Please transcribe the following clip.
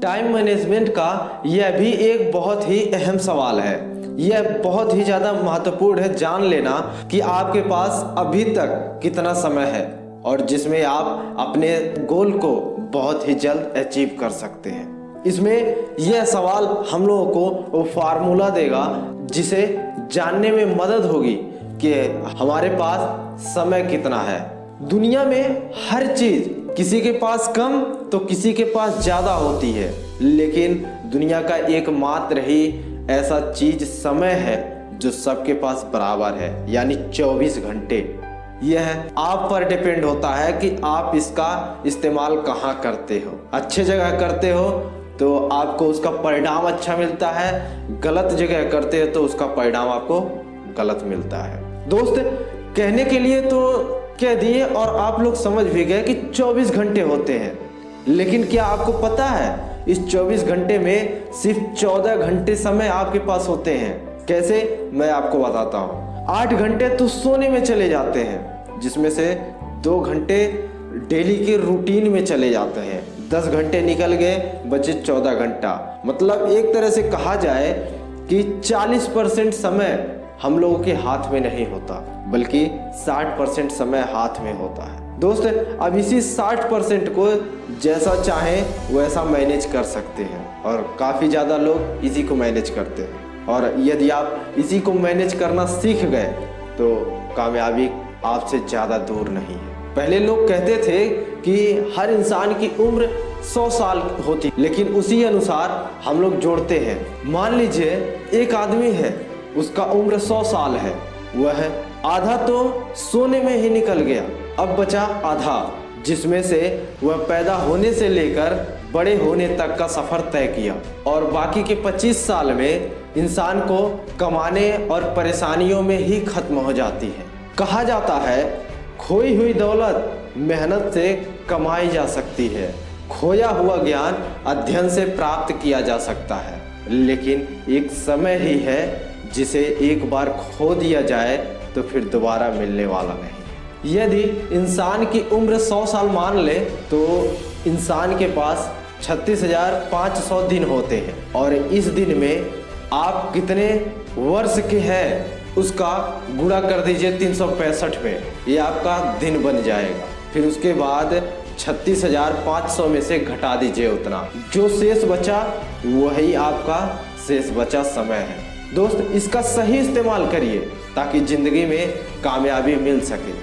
Time management का यह भी एक बहुत ही अहम सवाल है। यह बहुत ही ज़्यादा महत्वपूर्ण है जान लेना कि आपके पास अभी तक कितना समय है और जिसमें आप अपने गोल को बहुत ही जल्द अचीव कर सकते हैं। इसमें यह सवाल हम लोगों को वो फार्मूला देगा जिसे जानने में मदद होगी कि हमारे पास समय कितना है। दुनिया में हर चीज किसी के पास कम तो किसी के पास ज्यादा होती है, लेकिन दुनिया का एकमात्र ही ऐसा चीज समय है जो सबके पास बराबर है, यानी 24 घंटे। यह आप पर डिपेंड होता है कि आप इसका इस्तेमाल कहाँ करते हो। अच्छे जगह करते हो तो आपको उसका परिणाम अच्छा मिलता है, गलत जगह करते हो तो उसका परिणाम आपको गलत मिलता है। दोस्त, कहने के लिए तो कह दिए और आप लोग समझ भी गए कि 24 घंटे होते हैं, लेकिन क्या आपको पता है इस 24 घंटे में सिर्फ 14 घंटे समय आपके पास होते हैं। कैसे, मैं आपको बताता हूँ। 8 घंटे तो सोने में चले जाते हैं, जिसमें से 2 घंटे डेली के रूटीन में चले जाते हैं। 10 घंटे निकल गए, बचे 14 घंटा। मतलब एक तरह से कहा जाए कि 40% समय हम लोगों के हाथ में नहीं होता, बल्कि 60% समय हाथ में होता है। दोस्त, अब इसी 60% को जैसा चाहें वैसा मैनेज कर सकते हैं और काफ़ी ज़्यादा लोग इसी को मैनेज करते हैं। और यदि आप इसी को मैनेज करना सीख गए तो कामयाबी आपसे ज़्यादा दूर नहीं है। पहले लोग कहते थे कि हर इंसान की उम्र 100 साल होती, लेकिन उसी अनुसार हम लोग जोड़ते हैं। मान लीजिए एक आदमी है, उसका उम्र 100 साल है, वह आधा तो सोने में ही निकल गया, अब बचा आधा, जिसमें से वह पैदा होने से लेकर बड़े होने तक का सफर तय किया। और बाकी के 25 साल में इंसान को कमाने और परेशानियों में ही खत्म हो जाती है। कहा जाता है खोई हुई दौलत मेहनत से कमाई जा सकती है, खोया हुआ ज्ञान अध्ययन से प्राप्त किया जा सकता है, लेकिन एक समय ही है जिसे एक बार खो दिया जाए तो फिर दोबारा मिलने वाला नहीं। यदि इंसान की उम्र 100 साल मान ले तो इंसान के पास 36,500 दिन होते हैं, और इस दिन में आप कितने वर्ष के हैं उसका गुणा कर दीजिए 365 में, ये आपका दिन बन जाएगा। फिर उसके बाद 36,500 में से घटा दीजिए उतना, जो शेष बचा वही आपका शेष बचा समय है। दोस्त, इसका सही इस्तेमाल करिए ताकि जिंदगी में कामयाबी मिल सके।